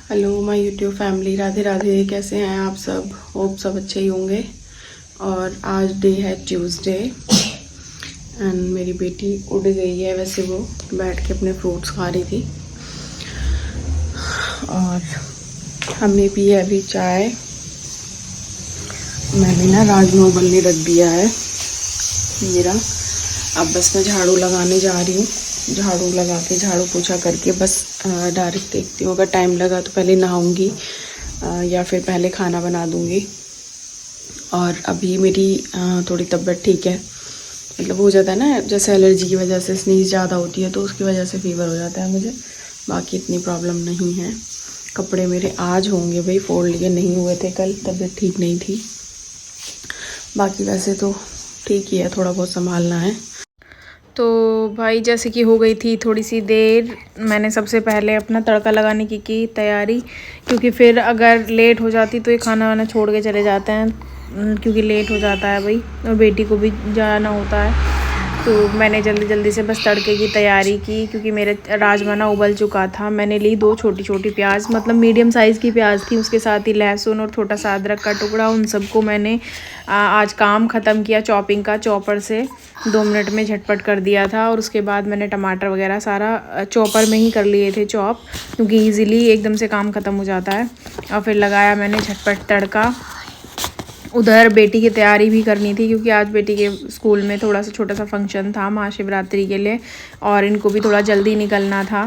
Hello my YouTube family, Radhe Radhe. कैसे हैं आप सब? होप सब अच्छे ही होंगे। और आज डे है ट्यूसडे एंड मेरी बेटी उड़ गई है। वैसे वो बैठ के अपने फ्रूट्स खा रही थी और हमने पी है अभी चाय। मैंने ना राजमा उबलने रख दिया है मेरा। अब बस मैं झाड़ू लगाने जा रही हूँ। झाड़ू लगा के झाड़ू पोछा करके बस डायरेक्ट देखती हूँ, अगर टाइम लगा तो पहले नहाऊंगी या फिर पहले खाना बना दूंगी। और अभी मेरी थोड़ी तबीयत ठीक है। मतलब हो जाता है ना, जैसे एलर्जी की वजह से स्नीज ज़्यादा होती है तो उसकी वजह से फीवर हो जाता है मुझे। बाकी इतनी प्रॉब्लम नहीं है। कपड़े मेरे आज होंगे भाई, फोल्ड लिए नहीं हुए थे कल, तबीयत ठीक नहीं थी। बाकी वैसे तो ठीक ही है, थोड़ा बहुत संभालना है। तो भाई जैसे कि हो गई थी थोड़ी सी देर, मैंने सबसे पहले अपना तड़का लगाने की तैयारी, क्योंकि फिर अगर लेट हो जाती तो ये खाना वाना छोड़ के चले जाते हैं, क्योंकि लेट हो जाता है भाई और बेटी को भी जाना होता है। तो मैंने जल्दी जल्दी से बस तड़के की तैयारी की, क्योंकि मेरे राजमा ना उबल चुका था। मैंने ली 2 छोटी छोटी प्याज, मतलब मीडियम साइज़ की प्याज थी, उसके साथ ही लहसुन और छोटा सा अदरक का टुकड़ा। उन सबको मैंने आज काम ख़त्म किया चॉपिंग का, चॉपर से 2 मिनट में झटपट कर दिया था। और उसके बाद मैंने टमाटर वगैरह सारा चॉपर में ही कर लिए थे चॉप, क्योंकि ईज़िली एकदम से काम ख़त्म हो जाता है। और फिर लगाया मैंने झटपट तड़का। उधर बेटी की तैयारी भी करनी थी, क्योंकि आज बेटी के स्कूल में थोड़ा सा छोटा सा फंक्शन था महाशिवरात्रि के लिए, और इनको भी थोड़ा जल्दी निकलना था।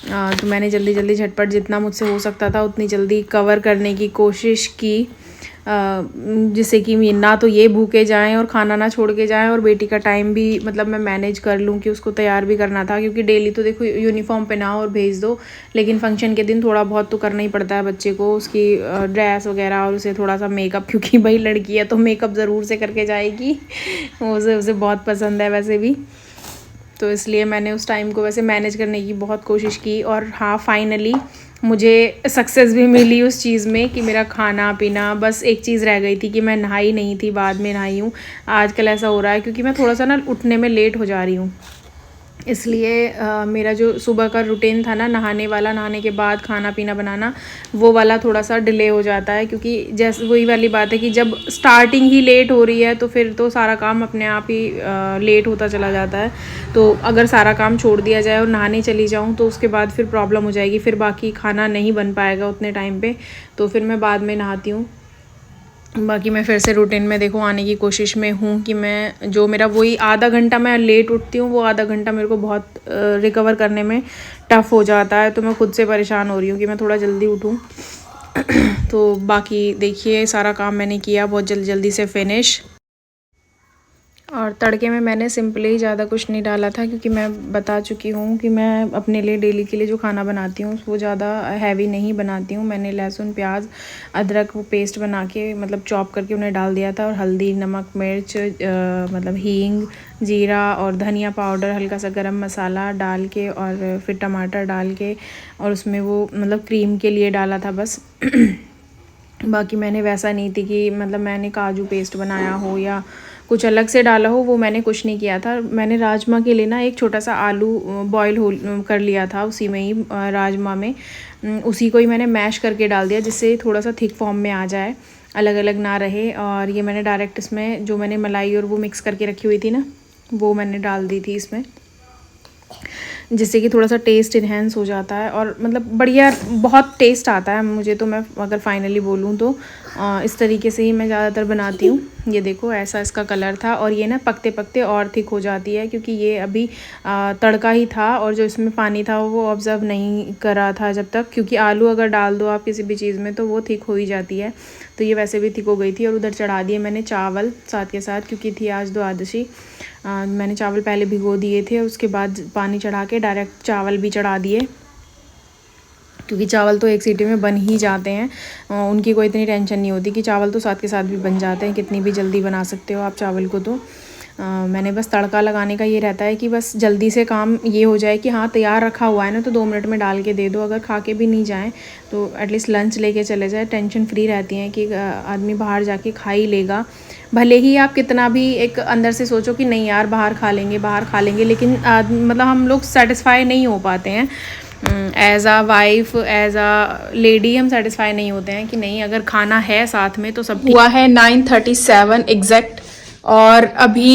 तो मैंने जल्दी जल्दी झटपट जितना मुझसे हो सकता था उतनी जल्दी कवर करने की कोशिश की, जिससे कि ना तो ये भूखे जाएं और खाना ना छोड़ के जाएं, और बेटी का टाइम भी मतलब मैं मैनेज कर लूँ कि उसको तैयार भी करना था। क्योंकि डेली तो देखो यूनिफॉर्म पहनाओ और भेज दो, लेकिन फंक्शन के दिन थोड़ा बहुत तो करना ही पड़ता है बच्चे को, उसकी ड्रेस वगैरह और उसे थोड़ा सा मेकअप, क्योंकि भाई लड़की है तो मेकअप ज़रूर से करके जाएगी। उसे बहुत पसंद है वैसे भी। तो इसलिए मैंने उस टाइम को वैसे मैनेज करने की बहुत कोशिश की। और हाँ, फाइनली मुझे सक्सेस भी मिली उस चीज़ में कि मेरा खाना पीना, बस एक चीज़ रह गई थी कि मैं नहाई नहीं थी, बाद में नहाई हूँ। आजकल ऐसा हो रहा है क्योंकि मैं थोड़ा सा ना उठने में लेट हो जा रही हूँ, इसलिए मेरा जो सुबह का रूटीन था ना नहाने वाला, नहाने के बाद खाना पीना बनाना, वो वाला थोड़ा सा डिले हो जाता है। क्योंकि जैसे वही वाली बात है कि जब स्टार्टिंग ही लेट हो रही है तो फिर तो सारा काम अपने आप ही लेट होता चला जाता है। तो अगर सारा काम छोड़ दिया जाए और नहाने चली जाऊँ तो उसके बाद फिर प्रॉब्लम हो जाएगी, फिर बाकी खाना नहीं बन पाएगा उतने टाइम पे। तो फिर मैं बाद में नहाती हूँ। बाकी मैं फिर से रूटीन में देखो आने की कोशिश में हूँ कि मैं जो मेरा वही आधा घंटा मैं लेट उठती हूँ, वो आधा घंटा मेरे को बहुत रिकवर करने में टफ़ हो जाता है। तो मैं खुद से परेशान हो रही हूँ कि मैं थोड़ा जल्दी उठूँ। तो बाकी देखिए सारा काम मैंने किया बहुत जल्दी जल्दी से फिनिश। और तड़के में मैंने सिंपली ज़्यादा कुछ नहीं डाला था, क्योंकि मैं बता चुकी हूँ कि मैं अपने लिए डेली के लिए जो खाना बनाती हूँ वो ज़्यादा हैवी नहीं बनाती हूँ। मैंने लहसुन प्याज अदरक वो पेस्ट बना के मतलब चॉप करके उन्हें डाल दिया था, और हल्दी नमक मिर्च मतलब हींग जीरा और धनिया पाउडर, हल्का सा गरम मसाला डाल के, और फिर टमाटर डाल के, और उसमें वो मतलब क्रीम के लिए डाला था बस। बाकी मैंने वैसा नहीं थी कि मतलब मैंने काजू पेस्ट बनाया हो या कुछ अलग से डाला हो, वो मैंने कुछ नहीं किया था। मैंने राजमा के लिए ना एक छोटा सा आलू बॉईल हो कर लिया था उसी में ही, राजमा में उसी को ही मैंने मैश करके डाल दिया, जिससे थोड़ा सा थिक फॉर्म में आ जाए, अलग अलग ना रहे। और ये मैंने डायरेक्ट इसमें जो मैंने मलाई और वो मिक्स करके रखी हुई थी ना, वो मैंने डाल दी थी इसमें, जिससे कि थोड़ा सा टेस्ट इन्हेंस हो जाता है और मतलब बढ़िया बहुत टेस्ट आता है मुझे। तो मैं अगर फाइनली बोलूँ तो इस तरीके से ही मैं ज़्यादातर बनाती हूँ। ये देखो ऐसा इसका कलर था, और ये ना पकते पकते और थिक हो जाती है, क्योंकि ये अभी तड़का ही था और जो इसमें पानी था वो ऑब्ज़र्व नहीं करा था जब तक, क्योंकि आलू अगर डाल दो आप किसी भी चीज़ में तो वो थिक हो ही जाती है। तो ये वैसे भी थिक हो गई थी। और उधर चढ़ा दिए मैंने चावल साथ के साथ, क्योंकि थी आज द्वादशी। मैंने चावल पहले भिगो दिए थे, उसके बाद पानी चढ़ा के डायरेक्ट चावल भी चढ़ा दिए, क्योंकि चावल तो एक सीटी में बन ही जाते हैं। उनकी कोई इतनी टेंशन नहीं होती कि चावल तो साथ के साथ भी बन जाते हैं, कितनी भी जल्दी बना सकते हो आप चावल को। तो मैंने बस तड़का लगाने का ये रहता है कि बस जल्दी से काम ये हो जाए कि हाँ तैयार रखा हुआ है ना, तो 2 मिनट में डाल के दे दो। अगर खा के भी नहीं जाएँ तो एटलीस्ट लंच लेके चले जाए, टेंशन फ्री रहती हैं कि आदमी बाहर जाके खा ही लेगा। भले ही आप कितना भी एक अंदर से सोचो कि नहीं यार बाहर खा लेंगे बाहर खा लेंगे, लेकिन मतलब हम लोग सेटिस्फाई नहीं हो पाते हैं। एज आ वाइफ, एज आ लेडी हम सेटिस्फाई नहीं होते हैं कि नहीं अगर खाना है साथ में तो सब हुआ है 9:37 एग्जैक्ट। और अभी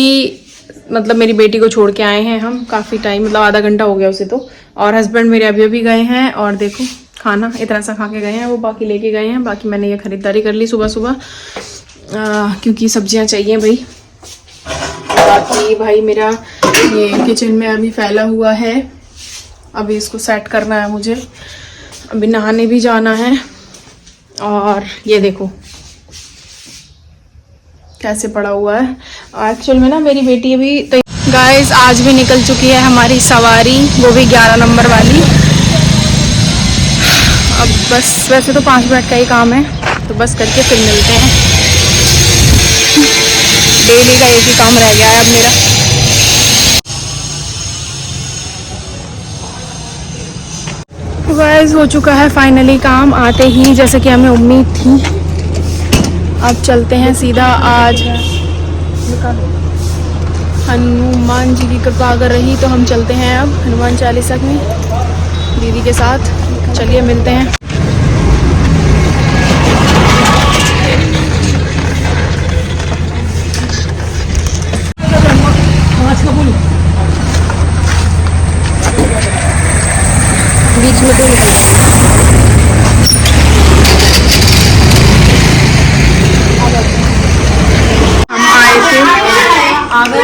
मतलब मेरी बेटी को छोड़ के आए हैं हम, काफ़ी टाइम मतलब आधा घंटा हो गया उसे तो। और हस्बैंड मेरे अभी अभी गए हैं और देखो खाना इतना सा खा के गए हैं, वो बाकी लेके गए हैं। बाकी मैंने ये खरीदारी कर ली सुबह सुबह क्योंकि सब्जियां चाहिए भाई। बाकी भाई मेरा ये किचन में अभी फैला हुआ है, अभी इसको सेट करना है मुझे। अभी नहाने भी जाना है। और ये देखो कैसे पड़ा हुआ है। एक्चुअल में ना मेरी बेटी अभी गाइस आज भी निकल चुकी है हमारी सवारी, वो भी 11 नंबर वाली। अब बस वैसे तो 5 मिनट का ही काम है, तो बस करके फिर मिलते हैं। डेली का एक ही काम रह गया है अब मेरा। गाइस हो चुका है फाइनली काम आते ही, जैसे कि हमें उम्मीद थी। अब चलते हैं सीधा। आज हनुमान जी की कृपा अगर रही तो हम चलते हैं अब हनुमान चालीसा में दीदी के साथ। चलिए मिलते हैं। बीच में तो हम आए थे, आ गए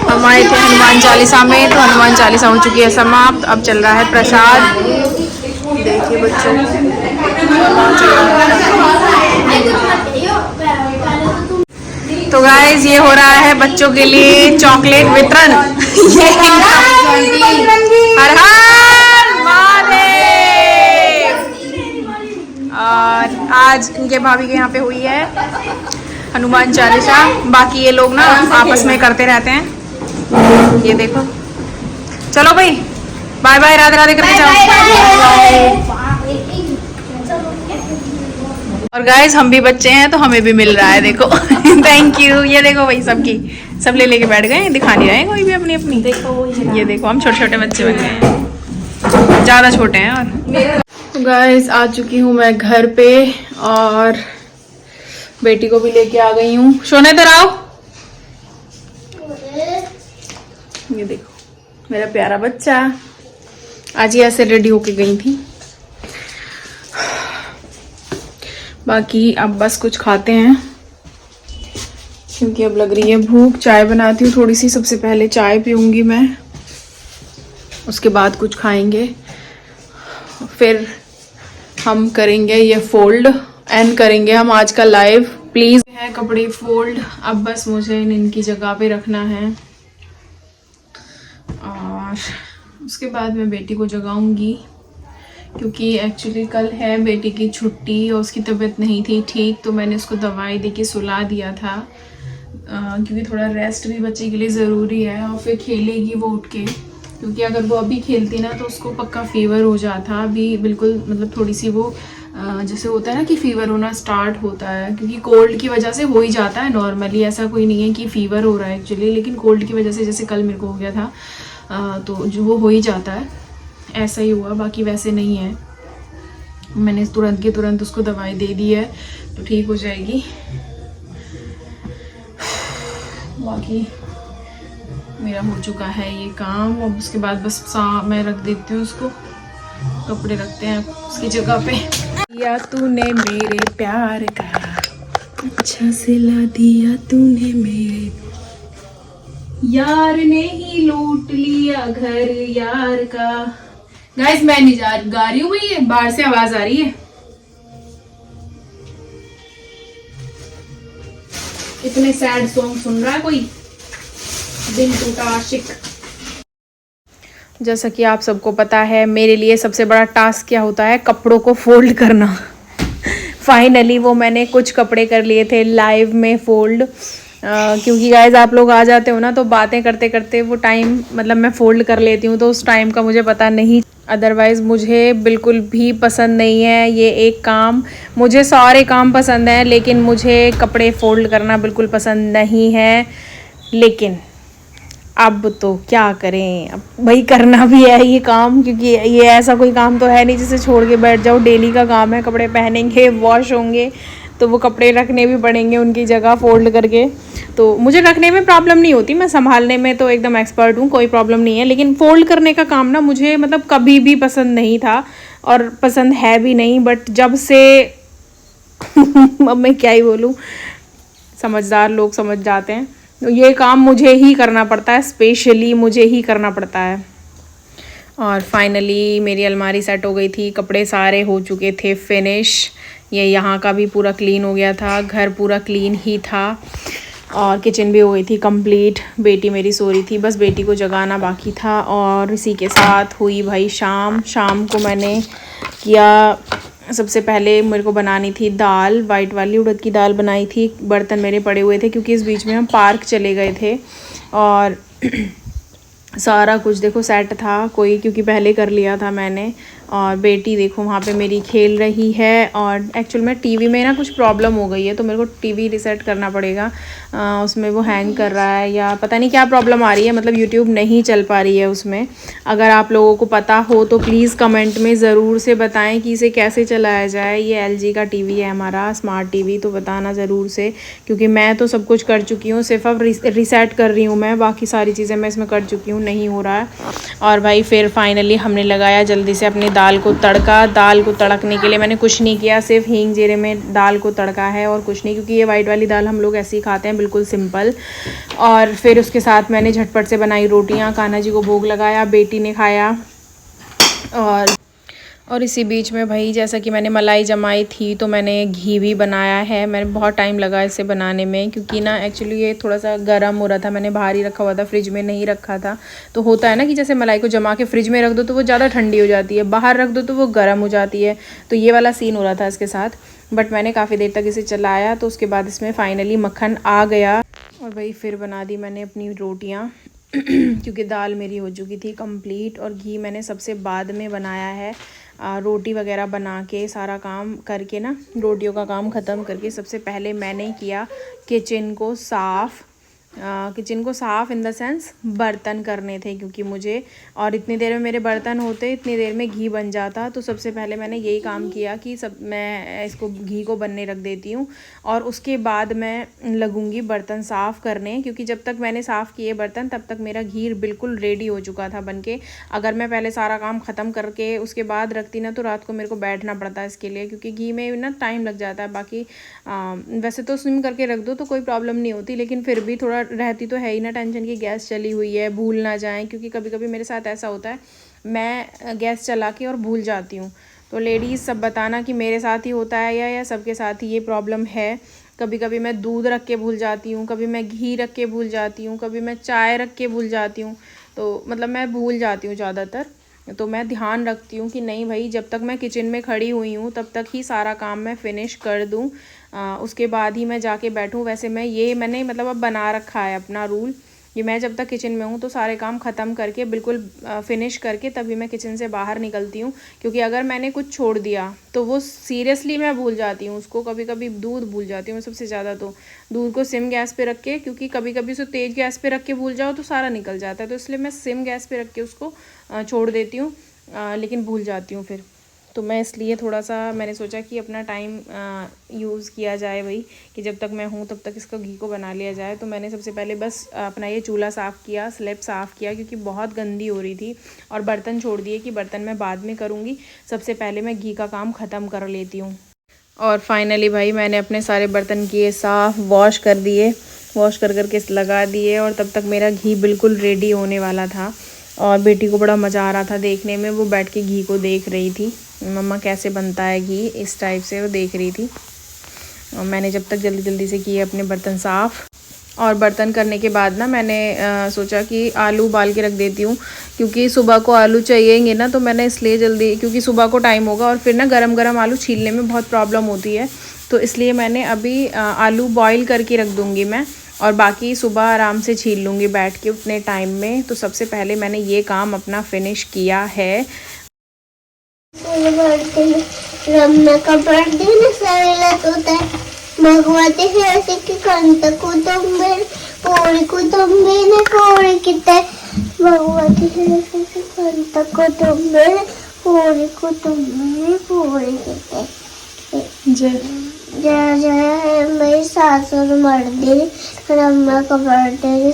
हम आए थे हनुमान चालीसा में, तो हनुमान चालीसा हो चुकी है समाप्त। अब चल रहा है प्रसाद। देखिए बच्चों तो गाइस ये हो रहा है बच्चों के लिए चॉकलेट वितरण। हर हर महादेव। और आज इनके भाभी के यहाँ पे हुई है हनुमान चालीसा। बाकी ये लोग ना आपस में करते रहते हैं। ये देखो चलो भाई बाय बाय, राधे राधे करके जाओ। और गाइस हम भी बच्चे हैं तो हमें भी मिल रहा है देखो। Thank you. ये देखो भाई सबकी सब ले लेके बैठ गए, दिखा नहीं रहे कोई भी अपनी अपनी। देखो ये देखो हम छोटे छोटे बच्चे बन गए हैं, ज़्यादा छोटे हैं। और गाइस आ चुकी हूँ मैं घर पे और बेटी को भी लेके आ गई हूँ। सोने इधर आओ। ये देखो मेरा प्यारा बच्चा, आज ही ऐसे रेडी होके गई थी। बाकी अब बस कुछ खाते हैं क्योंकि अब लग रही है भूख। चाय बनाती हूँ थोड़ी सी, सबसे पहले चाय पीऊँगी मैं, उसके बाद कुछ खाएंगे, फिर हम करेंगे ये फोल्ड, एंड करेंगे हम आज का लाइव। प्लीज है कपड़े फोल्ड, अब बस मुझे इनकी जगह पे रखना है और उसके बाद मैं बेटी को जगाऊंगी क्योंकि एक्चुअली कल है बेटी की छुट्टी और उसकी तबीयत नहीं थी ठीक, तो मैंने उसको दवाई दे के सुला दिया था क्योंकि थोड़ा रेस्ट भी बच्चे के लिए ज़रूरी है। और फिर खेलेगी वो उठ के, क्योंकि अगर वो अभी खेलती ना तो उसको पक्का फीवर हो जाता। अभी बिल्कुल मतलब थोड़ी सी वो जैसे होता है ना कि फ़ीवर होना स्टार्ट होता है, क्योंकि कोल्ड की वजह से हो ही जाता है नॉर्मली, ऐसा कोई नहीं है कि फ़ीवर हो रहा है एक्चुअली, लेकिन कोल्ड की वजह से जैसे कल मेरे को हो गया था तो जो वो हो ही जाता है, ऐसा ही हुआ। बाकी वैसे नहीं है, मैंने तुरंत के तुरंत उसको दवाई दे दी है तो ठीक हो जाएगी। बाकी मेरा हो चुका है ये काम, और उसके बाद बस मैं रख देती हूँ उसको, कपड़े रखते हैं उसकी जगह पे। या तूने मेरे प्यार का अच्छा सिला दिया तूने मेरे यार ने ही लूट लिया घर यार का। गाइस मैं नहीं गा रही हूँ भाई, ये बाहर से आवाज आ रही है। इतने सैड सॉन्ग सुन रहा है कोई, दिल टूटा आशिक। जैसा कि आप सबको पता है मेरे लिए सबसे बड़ा टास्क क्या होता है, कपड़ों को फोल्ड करना। फाइनली वो मैंने कुछ कपड़े कर लिए थे लाइव में फोल्ड, क्योंकि गाइस आप लोग आ जाते हो ना तो बातें करते करते वो टाइम मतलब मैं फ़ोल्ड कर लेती हूँ, तो उस टाइम का मुझे पता नहीं। अदरवाइज़ मुझे बिल्कुल भी पसंद नहीं है ये एक काम। मुझे सारे काम पसंद हैं लेकिन मुझे कपड़े फ़ोल्ड करना बिल्कुल पसंद नहीं है। लेकिन अब तो क्या करें, अब भाई करना भी है ये काम, क्योंकि ये ऐसा कोई काम तो है नहीं जिसे छोड़ के बैठ जाओ। डेली का काम है, कपड़े पहनेंगे, वॉश होंगे, तो वो कपड़े रखने भी पड़ेंगे उनकी जगह फोल्ड करके। तो मुझे रखने में प्रॉब्लम नहीं होती, मैं संभालने में तो एकदम एक्सपर्ट हूँ, कोई प्रॉब्लम नहीं है। लेकिन फोल्ड करने का काम ना मुझे मतलब कभी भी पसंद नहीं था और पसंद है भी नहीं। बट जब से अब मैं क्या ही बोलूँ, समझदार लोग समझ जाते हैं, तो ये काम मुझे ही करना पड़ता है, स्पेशली मुझे ही करना पड़ता है। और फाइनली मेरी अलमारी सेट हो गई थी, कपड़े सारे हो चुके थे फिनिश। ये यहाँ का भी पूरा क्लीन हो गया था, घर पूरा क्लीन ही था, और किचन भी हो गई थी कंप्लीट। बेटी मेरी सो रही थी, बस बेटी को जगाना बाकी था। और इसी के साथ हुई भाई शाम को मैंने किया, सबसे पहले मेरे को बनानी थी दाल, वाइट वाली उड़द की दाल बनाई थी। बर्तन मेरे पड़े हुए थे क्योंकि इस बीच में हम पार्क चले गए थे, और सारा कुछ देखो सेट था कोई, क्योंकि पहले कर लिया था मैंने। और बेटी देखो वहाँ पे मेरी खेल रही है। और एक्चुअल में टीवी में ना कुछ प्रॉब्लम हो गई है, तो मेरे को टीवी रीसेट करना पड़ेगा। उसमें वो हैंग कर रहा है या पता नहीं क्या प्रॉब्लम आ रही है, मतलब यूट्यूब नहीं चल पा रही है उसमें। अगर आप लोगों को पता हो तो प्लीज़ कमेंट में ज़रूर से बताएं कि इसे कैसे चलाया जाए। ये LG का टीवी है हमारा, स्मार्ट टीवी, तो बताना ज़रूर से, क्योंकि मैं तो सब कुछ कर चुकी हूँ, सिर्फ अब रीसेट कर रही हूँ मैं, बाकी सारी चीज़ें मैं इसमें कर चुकी हूँ, नहीं हो रहा है। और भाई फिर फाइनली हमने लगाया जल्दी से अपनी दाल को तड़का। दाल को तड़कने के लिए मैंने कुछ नहीं किया, सिर्फ हींग जीरे में दाल को तड़का है और कुछ नहीं, क्योंकि ये वाइट वाली दाल हम लोग ऐसे ही खाते हैं, बिल्कुल सिंपल। और फिर उसके साथ मैंने झटपट से बनाई रोटियां, कान्हा जी को भोग लगाया, बेटी ने खाया। और इसी बीच में भाई जैसा कि मैंने मलाई जमाई थी, तो मैंने घी भी बनाया है। मैंने बहुत टाइम लगा इसे बनाने में, क्योंकि ना एक्चुअली ये थोड़ा सा गर्म हो रहा था, मैंने बाहर ही रखा हुआ था, फ्रिज में नहीं रखा था। तो होता है ना कि जैसे मलाई को जमा के फ्रिज में रख दो तो वो ज़्यादा ठंडी हो जाती है, बाहर रख दो तो वो गर्म हो जाती है। तो ये वाला सीन हो रहा था इसके साथ। बट मैंने काफ़ी देर तक इसे चलाया, तो उसके बाद इसमें फाइनली मक्खन आ गया। और भाई फिर बना दी मैंने अपनी रोटियाँ क्योंकि दाल मेरी हो चुकी थी कंप्लीट, और घी मैंने सबसे बाद में बनाया है। रोटी वगैरह बना के सारा काम करके ना, रोटियों का काम ख़त्म करके सबसे पहले मैंने किया किचन को साफ़। किचन को साफ़ इन द सेंस बर्तन करने थे, क्योंकि मुझे, और इतनी देर में मेरे बर्तन होते, इतनी देर में घी बन जाता। तो सबसे पहले मैंने यही काम किया कि मैं इसको घी को बनने रख देती हूँ, और उसके बाद मैं लगूँगी बर्तन साफ़ करने, क्योंकि जब तक मैंने साफ़ किए बर्तन तब तक मेरा घी बिल्कुल रेडी हो चुका था बन के। अगर मैं पहले सारा काम ख़त्म करके उसके बाद रखती ना, तो रात को मेरे को बैठना पड़ता है इसके लिए, क्योंकि घी में ना टाइम लग जाता है। बाकी वैसे तो सिम करके रख दो तो कोई प्रॉब्लम नहीं होती, लेकिन फिर भी थोड़ा रहती तो है ही ना टेंशन की गैस चली हुई है, भूल ना जाएं, क्योंकि कभी कभी मेरे साथ ऐसा होता है, मैं गैस चला के और भूल जाती हूँ। तो लेडीज़ सब बताना कि मेरे साथ ही होता है या सबके साथ ही ये प्रॉब्लम है। कभी कभी मैं दूध रख के भूल जाती हूँ, कभी मैं घी रख के भूल जाती हूँ, कभी मैं चाय रख के भूल जाती हूँ। तो मतलब मैं भूल जाती हूँ ज़्यादातर। तो मैं ध्यान रखती हूँ कि नहीं भाई, जब तक मैं किचन में खड़ी हुई हूँ तब तक ही सारा काम मैं फ़िनिश कर दूँ, उसके बाद ही मैं जाके बैठूँ। वैसे मैंने मतलब अब बना रखा है अपना रूल, कि मैं जब तक किचन में हूँ तो सारे काम ख़त्म करके बिल्कुल फिनिश करके तभी मैं किचन से बाहर निकलती हूँ। क्योंकि अगर मैंने कुछ छोड़ दिया तो वो सीरियसली मैं भूल जाती हूँ उसको। कभी कभी दूध भूल जाती हूँ मैं, सबसे ज़्यादा तो दूध को सिम गैस पे रख के, क्योंकि कभी कभी उसे तेज़ गैस पे रख के भूल जाओ तो सारा निकल जाता है, तो इसलिए मैं सिम गैस पे रख के उसको छोड़ देती हूँ, लेकिन भूल जाती हूँ फिर। तो मैं इसलिए थोड़ा सा मैंने सोचा कि अपना टाइम यूज़ किया जाए भाई, कि जब तक मैं हूँ तब तक इसका घी को बना लिया जाए। तो मैंने सबसे पहले बस अपना ये चूल्हा साफ़ किया, स्लैब साफ़ किया, क्योंकि बहुत गंदी हो रही थी, और बर्तन छोड़ दिए कि बर्तन मैं बाद में करूँगी, सबसे पहले मैं घी का काम ख़त्म कर लेती हूँ। और फाइनली भाई मैंने अपने सारे बर्तन किए साफ़, वॉश कर दिए, वॉश कर करके लगा दिए, और तब तक मेरा घी बिल्कुल रेडी होने वाला था। और बेटी को बड़ा मज़ा आ रहा था देखने में, वो बैठ के घी को देख रही थी, मम्मा कैसे बनता है घी, इस टाइप से वो देख रही थी। और मैंने जब तक जल्दी जल्दी से किए अपने बर्तन साफ़, और बर्तन करने के बाद ना मैंने सोचा कि आलू उबाल के रख देती हूँ, क्योंकि सुबह को आलू चाहिएंगे ना, तो मैंने इसलिए जल्दी, क्योंकि सुबह को टाइम होगा और फिर ना गरम गरम आलू छीलने में बहुत प्रॉब्लम होती है, तो इसलिए मैंने अभी आलू बॉईल करके रख दूँगी मैं, और बाकी सुबह आराम से छील लूँगी बैठ के उतने टाइम में। तो सबसे पहले मैंने ये काम अपना फिनिश किया है। भगवती शिवाशी की कंठ कुटुंबीर पूरी को तुम्हें पूरी कितने भगवती को तुम्हें पूरी को तुम्हें पूरी कितने जय जय जय है मेरी सासुर मर्दी रम्मा का बर्थडे।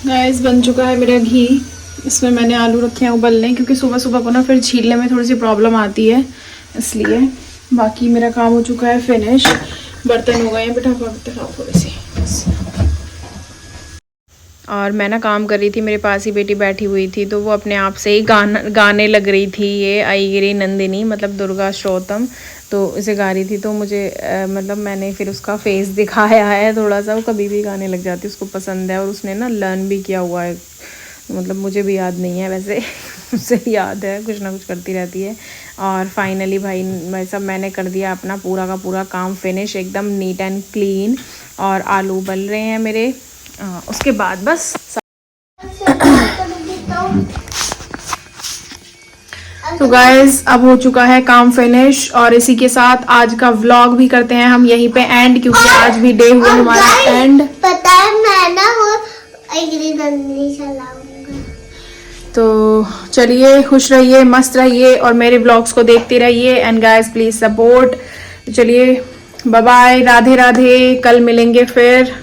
गाइस बन चुका है मेरा घी। इसमें मैंने आलू रखे हैं उबलने, क्योंकि सुबह सुबह को ना फिर छीलने में थोड़ी सी प्रॉब्लम आती है, इसलिए। बाकी मेरा काम हो चुका है फिनिश। बर्तन हो गए हैं, बेटा बर्तन आओ थोड़े से बस। और मैं ना काम कर रही थी, मेरे पास ही बेटी बैठी हुई थी, तो वो अपने आप से ही गाने लग रही थी। ये आईगिरी नंदिनी मतलब दुर्गा श्रोतम, तो इसे गा रही थी। तो मुझे मतलब मैंने फिर उसका फेस दिखाया है थोड़ा सा। वो कभी भी गाने लग जाती, उसको पसंद है, और उसने ना लर्न भी किया हुआ है। मतलब मुझे भी याद नहीं है वैसे उसे याद है, कुछ ना कुछ करती रहती है। और फाइनली भाई सब मैंने कर दिया अपना पूरा का पूरा काम फिनिश, एकदम नीट एंड क्लीन। और आलू उबल रहे हैं मेरे। उसके बाद बस तो गाइज अब हो चुका है काम फिनिश, और इसी के साथ आज का व्लॉग भी करते हैं हम यहीं पे एंड, क्योंकि आज भी डे हुआ हमारा एंड। पता है मैं ना वो आईगिरी नंदिनी चलाऊंगा। तो चलिए, खुश रहिए, मस्त रहिए, और मेरे व्लॉग्स को देखते रहिए। And guys please support. चलिए बाय बाय, राधे राधे, कल मिलेंगे फिर।